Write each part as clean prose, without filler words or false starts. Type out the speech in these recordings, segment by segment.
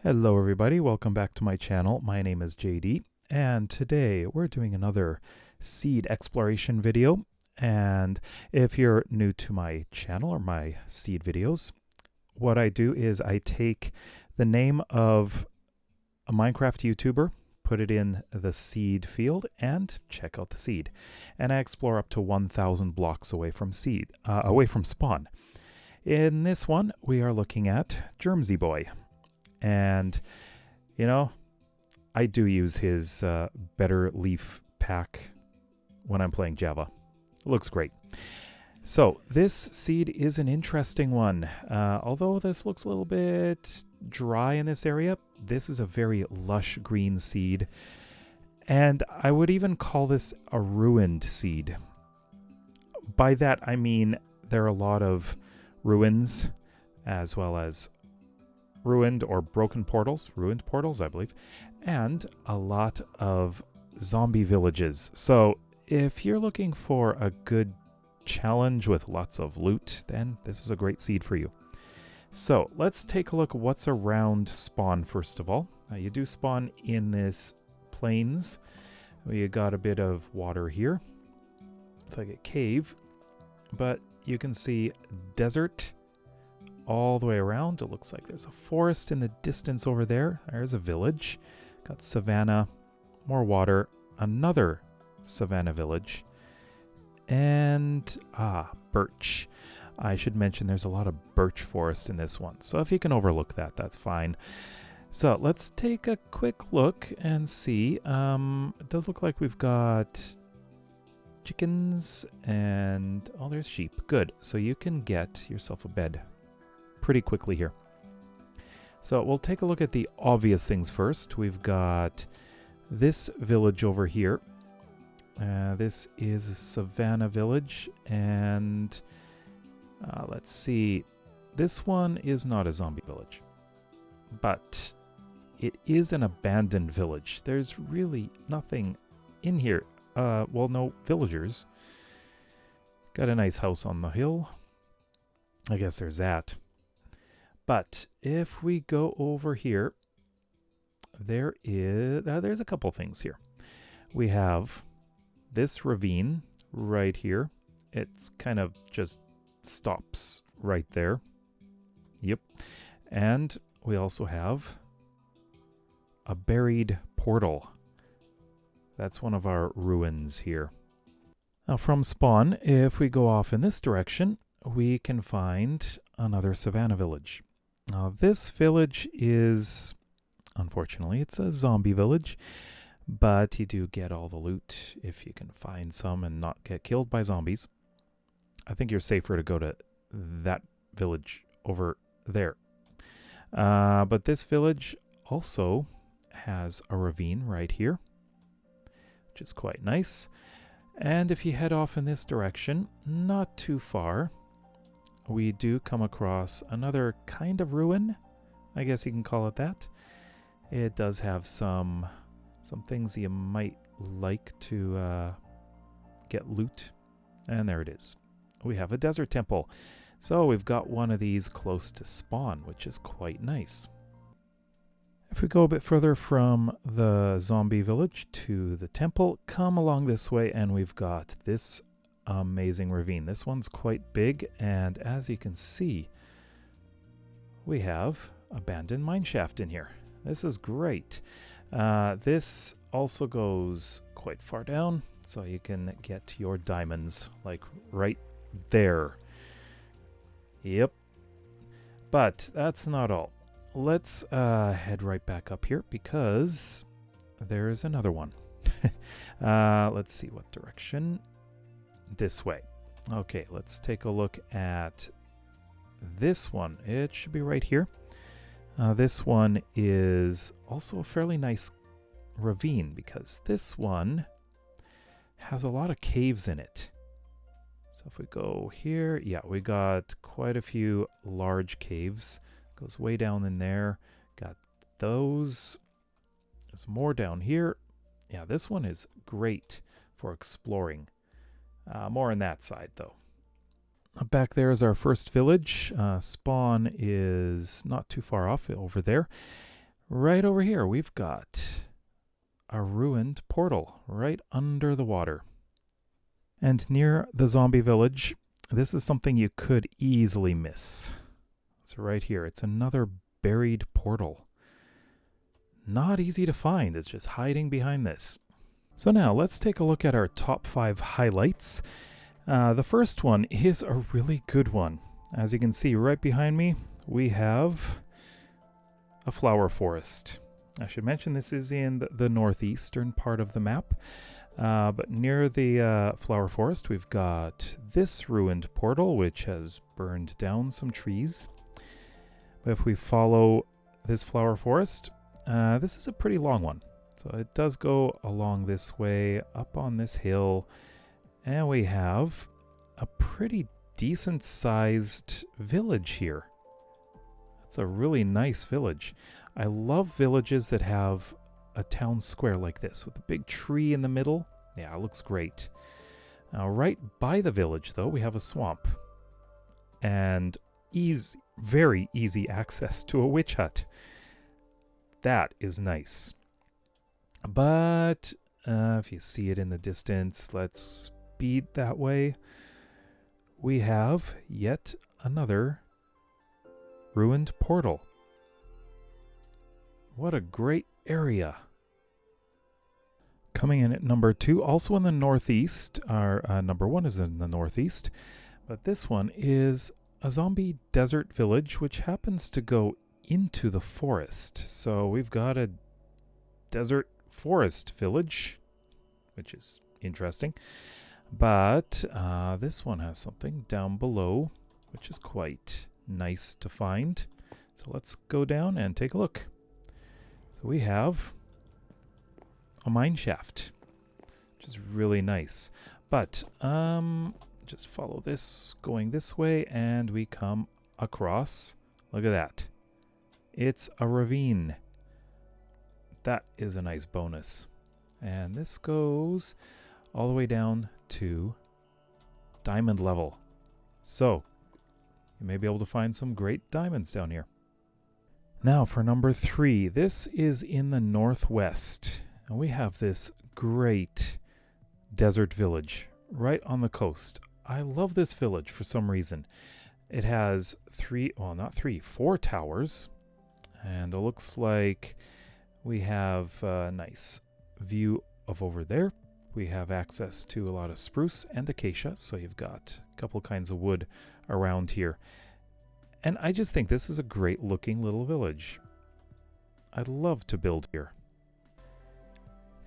Hello everybody, welcome back to my channel. My name is JD, and today we're doing another seed exploration video. And if you're new to my channel or my seed videos, what I do is I take the name of a Minecraft YouTuber, put it in the seed field, and check out the seed. And I explore up to 1,000 blocks away from spawn. In this one, we are looking at JermsyBoy. And, you know, I do use his Better Leaf pack when I'm playing Java. It looks great. So this seed is an interesting one. Although this looks a little bit dry in this area, this is a very lush green seed. And I would even call this a ruined seed. By that, I mean there are a lot of ruins as well as ruined or broken portals, ruined portals, I believe, and a lot of zombie villages. So if you're looking for a good challenge with lots of loot, then this is a great seed for you. So let's take a look at what's around spawn first of all. You do spawn in this plains. We got a bit of water here. It's like a cave, but you can see desert all the way around. It looks like there's a forest in the distance over there. There's a village. Got savanna, more water, another savanna village, and birch. I should mention there's a lot of birch forest in this one. So if you can overlook that, that's fine. So let's take a quick look and see. It does look like we've got chickens and there's sheep. Good. So you can get yourself a bed pretty quickly here. So we'll take a look at the obvious things first. We've got this village over here. This is a savanna village, and let's see. This one is not a zombie village, but it is an abandoned village. There's really nothing in here. Well, no villagers. Got a nice house on the hill. I guess there's that. But if we go over here, there's a couple things here. We have this ravine right here. It's kind of just stops right there. Yep. And we also have a buried portal. That's one of our ruins here. Now from spawn, if we go off in this direction, we can find another savanna village. Now this village is, unfortunately, it's a zombie village, but you do get all the loot if you can find some and not get killed by zombies. I think you're safer to go to that village over there. But this village also has a ravine right here, which is quite nice. And if you head off in this direction, not too far, we do come across another kind of ruin. I guess you can call it that. It does have some things you might like to get loot. And there it is. We have a desert temple. So we've got one of these close to spawn, which is quite nice. If we go a bit further from the zombie village to the temple, come along this way and we've got this amazing ravine. This one's quite big, and as you can see, we have abandoned mineshaft in here. This is great. This also goes quite far down, so you can get your diamonds like right there. Yep. But that's not all. Let's head right back up here because there is another one. Let's see what direction. This way. Okay, let's take a look at this one. It should be right here. This one is also a fairly nice ravine because this one has a lot of caves in it. So if we go here, yeah, we got quite a few large caves. Goes way down in there. Got those. There's more down here. Yeah, this one is great for exploring. More on that side, though. Back there is our first village. Spawn is not too far off over there. Right over here, we've got a ruined portal right under the water. And near the zombie village, this is something you could easily miss. It's right here. It's another buried portal. Not easy to find. It's just hiding behind this. So now let's take a look at our top 5 highlights. The first one is a really good one. As you can see right behind me, we have a flower forest. I should mention this is in the northeastern part of the map. But near the flower forest, we've got this ruined portal, which has burned down some trees. But if we follow this flower forest, this is a pretty long one. So it does go along this way, up on this hill, and we have a pretty decent-sized village here. It's a really nice village. I love villages that have a town square like this with a big tree in the middle. Yeah, it looks great. Now, right by the village, though, we have a swamp and very easy access to a witch hut. That is nice. But if you see it in the distance, let's speed that way. We have yet another ruined portal. What a great area. Coming in at number 2, also in the northeast. Our number 1 is in the northeast. But this one is a zombie desert village, which happens to go into the forest. So we've got a desert forest village, which is interesting. But this one has something down below, which is quite nice to find. So let's go down and take a look. So we have a mine shaft, which is really nice. But just follow this, going this way, and we come across. Look at that. It's a ravine. That is a nice bonus. And this goes all the way down to diamond level. So you may be able to find some great diamonds down here. Now for number 3, this is in the northwest. And we have this great desert village right on the coast. I love this village for some reason. It has 4 towers. And it looks like we have a nice view of over there. We have access to a lot of spruce and acacia, so you've got a couple kinds of wood around here. And I just think this is a great looking little village. I'd love to build here.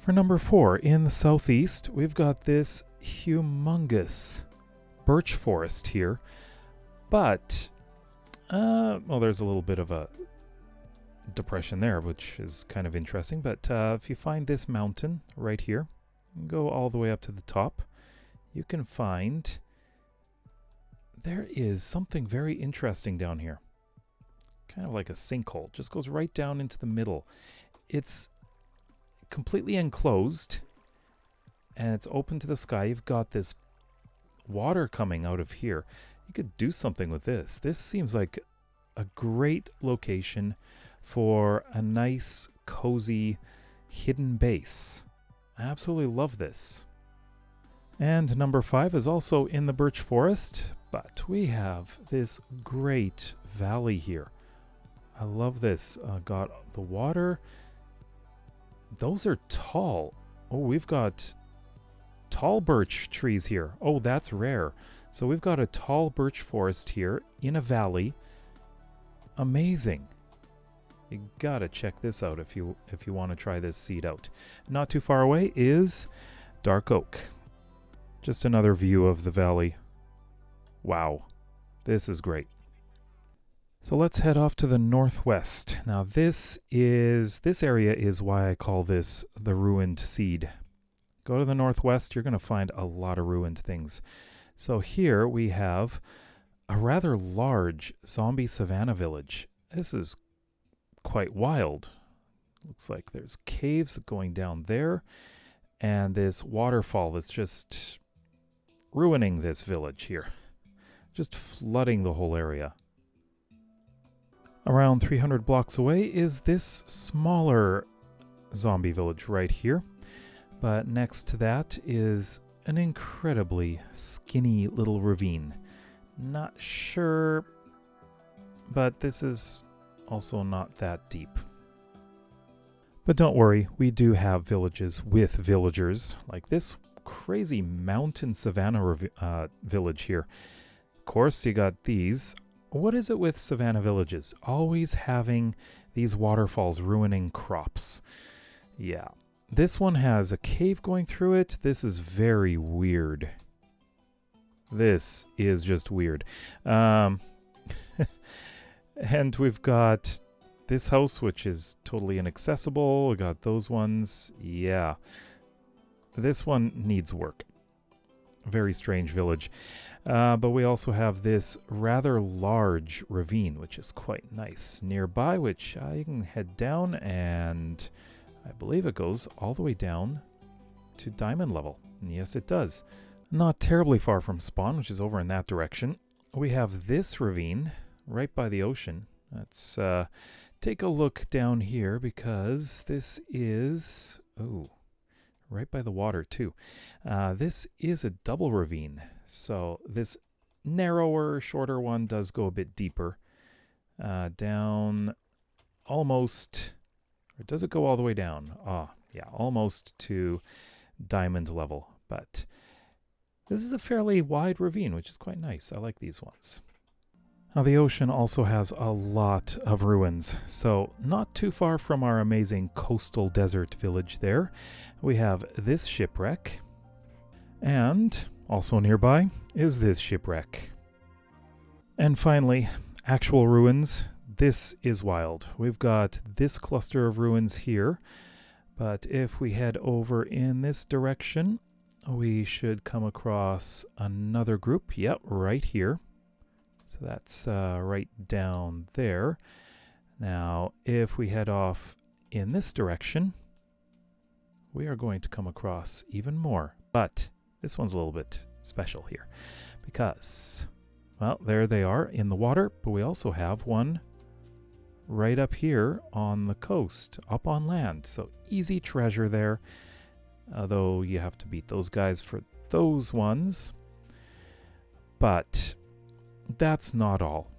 For number 4, in the southeast, we've got this humongous birch forest here. But, well, there's a little bit of a depression there, which is kind of interesting. But if you find this mountain right here, and go all the way up to the top, you can find there is something very interesting down here. Kind of like a sinkhole. Just goes right down into the middle. It's completely enclosed, and it's open to the sky. You've got this water coming out of here. You could do something with this. This seems like a great location for a nice, cozy, hidden base. I absolutely love this. And number 5 is also in the birch forest, but we have this great valley here. I love this. Got the water. Those are tall. Oh, we've got tall birch trees here. Oh, that's rare. So we've got a tall birch forest here in a valley. Amazing. You gotta check this out if you want to try this seed out. Not too far away is dark oak. Just another view of the valley. Wow, this is great. So let's head off to the northwest. Now this area is why I call this the ruined seed. Go to the northwest, you're going to find a lot of ruined things. So here we have a rather large zombie savanna village. This is quite wild. Looks like there's caves going down there, and this waterfall that's just ruining this village here. Just flooding the whole area. Around 300 blocks away is this smaller zombie village right here. But next to that is an incredibly skinny little ravine. Not sure, but this is also not that deep. But don't worry, we do have villages with villagers, like this crazy mountain savanna village here. Of course, you got these. What is it with savanna villages? Always having these waterfalls ruining crops. Yeah. This one has a cave going through it. This is very weird. This is just weird. And we've got this house, which is totally inaccessible. We got those ones. Yeah. This one needs work. Very strange village. But we also have this rather large ravine, which is quite nice. Nearby, which you can head down, and I believe it goes all the way down to diamond level. And yes, it does. Not terribly far from spawn, which is over in that direction. We have this ravine right by the ocean. Let's take a look down here, because this is... oh, right by the water too. This is a double ravine. So this narrower, shorter one does go a bit deeper. Down almost... or does it go all the way down? Ah, yeah, almost to diamond level. But this is a fairly wide ravine, which is quite nice. I like these ones. Now, the ocean also has a lot of ruins. So not too far from our amazing coastal desert village there, we have this shipwreck. And also nearby is this shipwreck. And finally, actual ruins. This is wild. We've got this cluster of ruins here, but if we head over in this direction, we should come across another group. Yep, right here. So that's right down there. Now, if we head off in this direction, we are going to come across even more. But this one's a little bit special here because, well, there they are in the water, but we also have one right up here on the coast, up on land. So easy treasure there, although you have to beat those guys for those ones. But that's not all.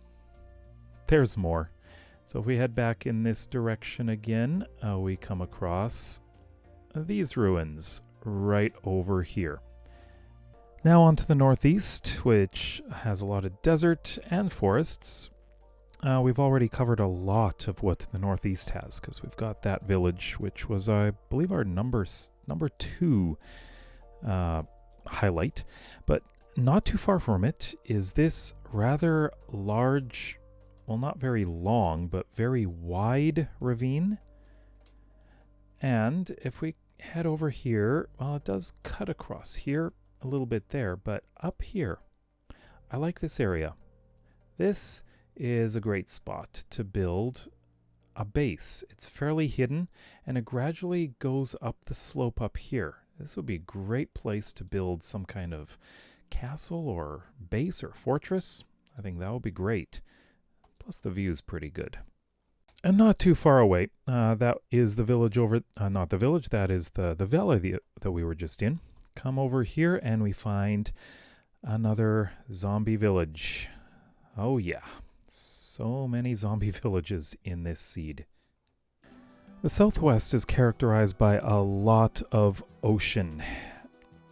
There's more. So if we head back in this direction again, we come across these ruins right over here. Now on to the northeast, which has a lot of desert and forests. We've already covered a lot of what the northeast has, because we've got that village, which was, I believe, our number 2 highlight. But not too far from it is this rather large, well, not very long, but very wide ravine. And if we head over here, well, it does cut across here a little bit there, but up here, I like this area. This is a great spot to build a base. It's fairly hidden, and it gradually goes up the slope up here. This would be a great place to build some kind of castle or base or fortress. I think that would be great. Plus the view is pretty good. And not too far away, that is the village over, not the village, that is the valley that we were just in. Come over here and we find another zombie village. Oh yeah. So many zombie villages in this seed. The southwest is characterized by a lot of ocean.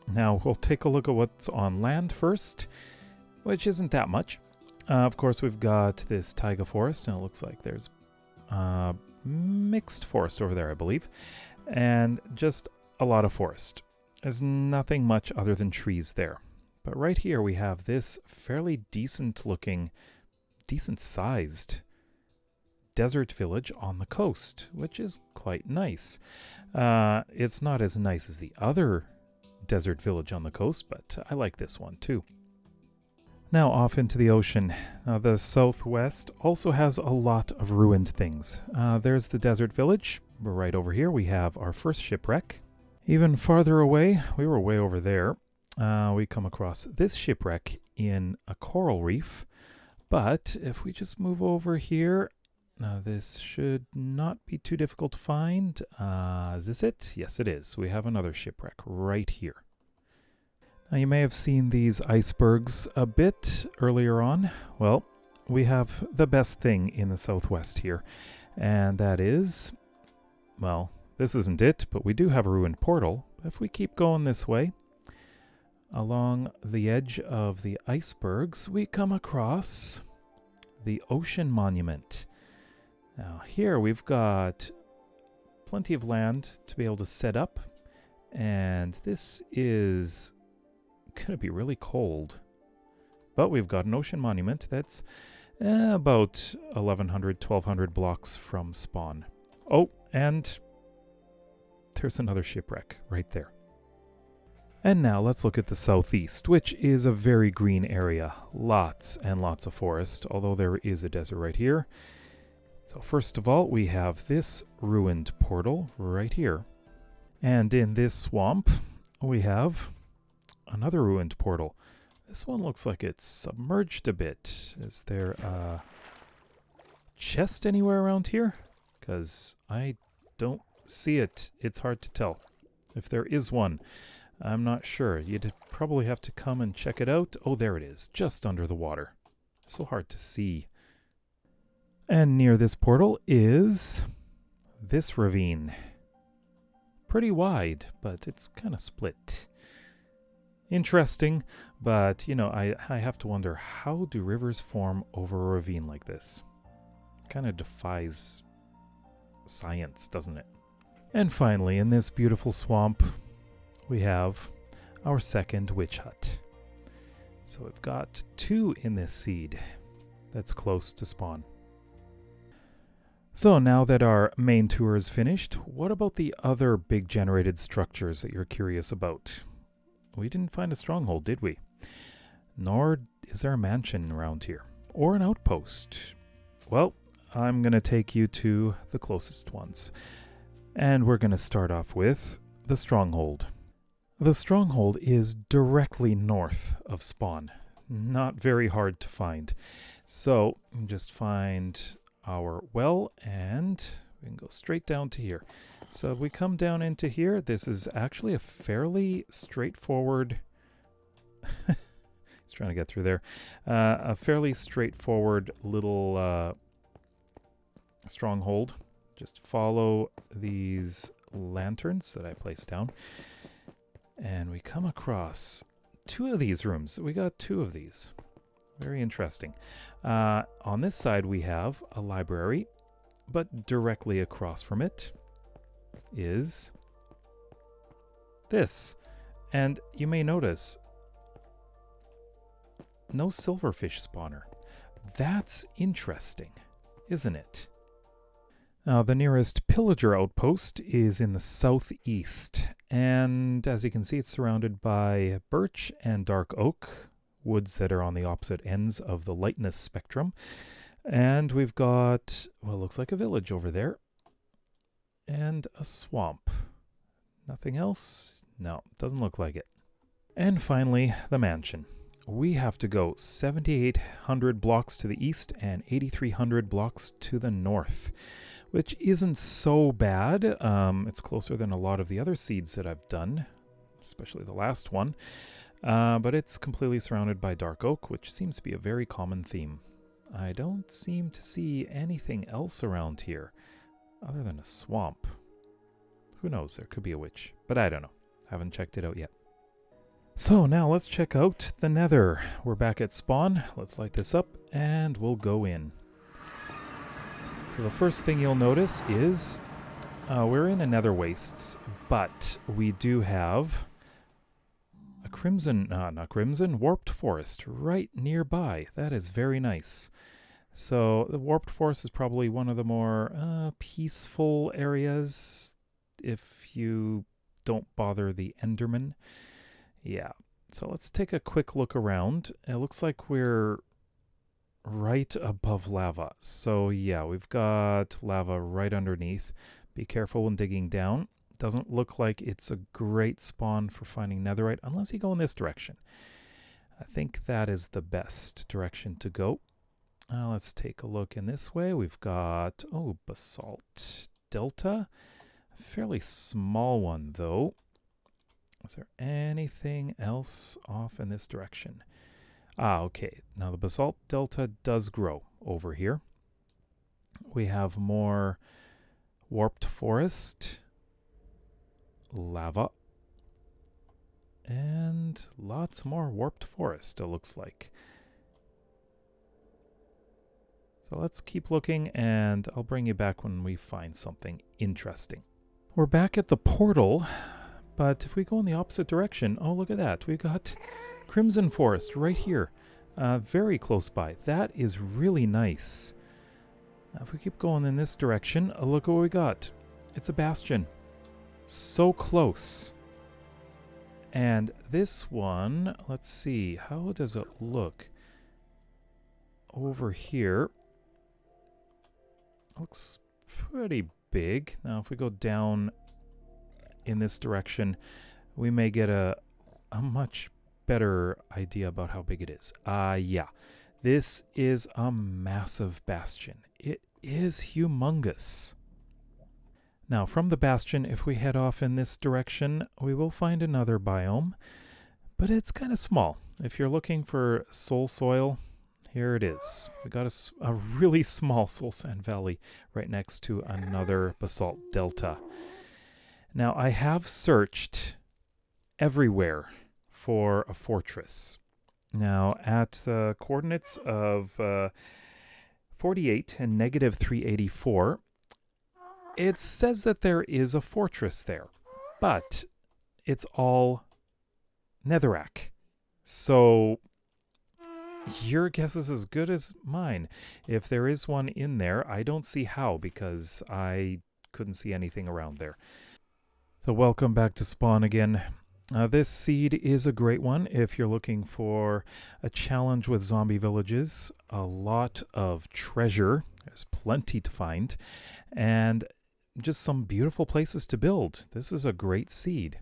Now we'll take a look at what's on land first, which isn't that much. Of course, we've got this taiga forest, and it looks like there's mixed forest over there, I believe, and just a lot of forest. There's nothing much other than trees there. But right here we have this fairly decent looking, decent sized desert village on the coast, which is quite nice. It's not as nice as the other desert village on the coast, but I like this one too. Now off into the ocean. The southwest also has a lot of ruined things. There's the desert village. Right over here we have our first shipwreck. Even farther away, we were way over there, we come across this shipwreck in a coral reef. But if we just move over here, Now this should not be too difficult to find. Is this it? Yes, it is. We have another shipwreck right here. Now you may have seen these icebergs a bit earlier on. Well, we have the best thing in the southwest here, and that is, well, this isn't it, but we do have a ruined portal. If we keep going this way, along the edge of the icebergs, we come across the ocean monument. Now here we've got plenty of land to be able to set up, and this is going to be really cold. But we've got an ocean monument that's about 1,100, 1,200 blocks from spawn. Oh, and there's another shipwreck right there. And now let's look at the southeast, which is a very green area. Lots and lots of forest, although there is a desert right here. So first of all, we have this ruined portal right here. And in this swamp, we have another ruined portal. This one looks like it's submerged a bit. Is there a chest anywhere around here? Because I don't see it. It's hard to tell. If there is one, I'm not sure. You'd probably have to come and check it out. Oh, there it is, just under the water. So hard to see. And near this portal is this ravine. Pretty wide, but it's kind of split. Interesting, but, you know, I have to wonder, how do rivers form over a ravine like this? Kind of defies science, doesn't it? And finally, in this beautiful swamp, we have our second witch hut. So we've got 2 in this seed that's close to spawn. So now that our main tour is finished, what about the other big generated structures that you're curious about? We didn't find a stronghold, did we? Nor is there a mansion around here, or an outpost. Well, I'm going to take you to the closest ones. And we're going to start off with the Stronghold. The Stronghold is directly north of spawn. Not very hard to find. So, just find our well, and we can go straight down to here. So if we come down into here, this is actually a fairly straightforward... He's trying to get through there. A fairly straightforward little stronghold. Just follow these lanterns that I placed down. And we come across 2 of these rooms. We got 2 of these. Very interesting. On this side we have a library, but directly across from it is this. And you may notice no silverfish spawner. That's interesting, isn't it? Now, the nearest pillager outpost is in the southeast, and as you can see, it's surrounded by birch and dark oak, woods that are on the opposite ends of the lightness spectrum. And we've got, well, looks like a village over there, and a swamp. Nothing else? No, doesn't look like it. And finally, the mansion. We have to go 7,800 blocks to the east and 8,300 blocks to the north, which isn't so bad. It's closer than a lot of the other seeds that I've done, especially the last one. But it's completely surrounded by dark oak, which seems to be a very common theme. I don't seem to see anything else around here other than a swamp. Who knows? There could be a witch, but I don't know. Haven't checked it out yet. So now let's check out the Nether. We're back at spawn. Let's light this up and we'll go in. So the first thing you'll notice is we're in a Nether Wastes, but we do have a warped forest right nearby. That is very nice. So the warped forest is probably one of the more peaceful areas if you don't bother the Enderman. Yeah, so let's take a quick look around. It looks like we're right above lava. So yeah, we've got lava right underneath. Be careful when digging down. Doesn't look like it's a great spawn for finding netherite unless you go in this direction. I think that is the best direction to go. Let's take a look in this way. We've got, oh, basalt delta. A fairly small one, though. Is there anything else off in this direction? Okay. Now the basalt delta does grow over here. We have more warped forest, lava, and lots more warped forest, it looks like. So let's keep looking, and I'll bring you back when we find something interesting. We're back at the portal, but if we go in the opposite direction, oh, look at that. We've got Crimson Forest right here, very close by. That is really nice. If we keep going in this direction, look what we got. It's a bastion. So close. And this one, let's see, how does it look? Over here, looks pretty big. Now, if we go down in this direction, we may get a much better idea about how big it is. Yeah, this is a massive bastion. It is humongous. Now, from the bastion, if we head off in this direction, we will find another biome, but it's kind of small. If you're looking for soul soil, here it is. We got a really small soul sand valley right next to another basalt delta. Now, I have searched everywhere for a fortress. Now, at the coordinates of 48 and negative 384, it says that there is a fortress there, but it's all netherrack. So your guess is as good as mine. If there is one in there, I don't see how, because I couldn't see anything around there. So welcome back to spawn again. This seed is a great one if you're looking for a challenge with zombie villages, a lot of treasure, there's plenty to find, and just some beautiful places to build. This is a great seed.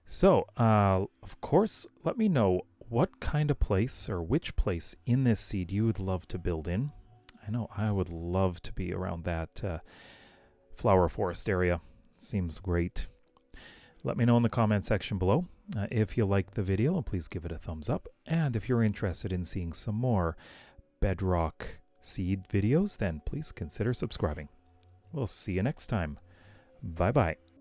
So, of course, let me know what kind of place or which place in this seed you would love to build in. I know I would love to be around that flower forest area. Seems great. Let me know in the comment section below. If you liked the video, please give it a thumbs up. And if you're interested in seeing some more Bedrock seed videos, then please consider subscribing. We'll see you next time. Bye-bye.